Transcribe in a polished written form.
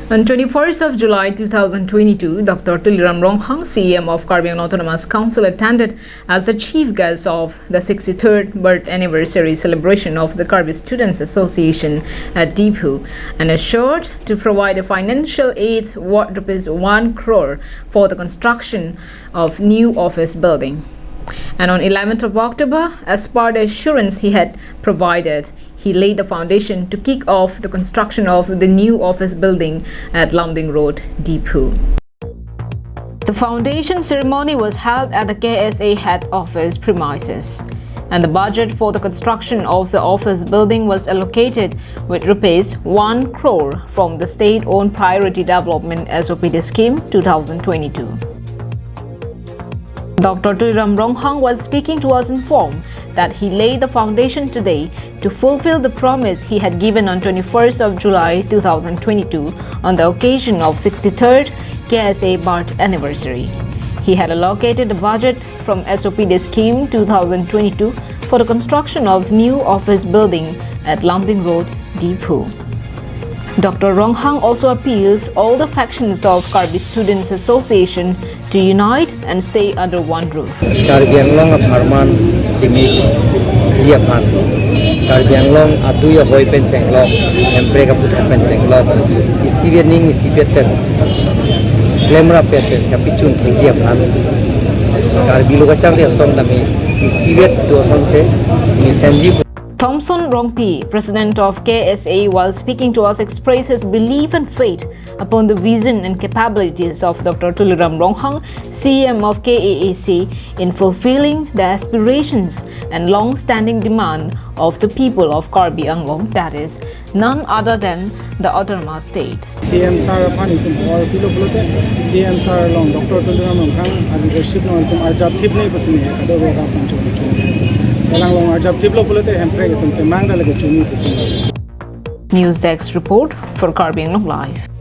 On 21st of July 2022, Dr. Tuliram Ronghang, CEM of KAAC Autonomous Council, attended as the chief guest of the 63rd birth anniversary celebration of the KAAC Students Association at Diphu and assured to provide a financial aid worth ₹1 crore for the construction of new office building. And on 11th of October, as part of the assurance he had provided, he laid the foundation to kick off the construction of the new office building at Lumding Road, Diphu. The foundation ceremony was held at the KSA head office premises, and the budget for the construction of the office building was allocated with ₹1 crore from the state-owned Priority Development SOPD Scheme 2022. Dr. Tuliram Ronghang, while speaking to us, informed that he laid the foundation today to fulfill the promise he had given on 21st of July 2022 on the occasion of 63rd KSA birth anniversary. He had allocated the budget from SOPD Scheme 2022 for the construction of new office building at Lumding Road, Diphu. Dr. Ronghang also appeals all the factions of KAAC Students Association to unite and stay under one roof. Karbianglong aparman kimi diapan Karbianglong atuya hoy pencenglong emprega putra pencenglong isibening isibeten lemra peten kapichun diapan Karbilu kacang dia som nami isibet tu sonte mi senji. Thompson Rongpi, president of KSA, while speaking to us, expressed his belief and faith upon the vision and capabilities of Dr. Tuliram Ronghang, CEM of KAAC, in fulfilling the aspirations and long-standing demand of the people of KAAC Anglong, that is, none other than the autonomous state. CEM sir Panitum or Pilopote, CEM sir long Dr. Tuliram Ronghang, and leadership on Arjab Tipney Pasuni, Adobe Long Arjab Tiplopote, and Pregatum, the Mangala Chuni. News Desk report for KAAC Live.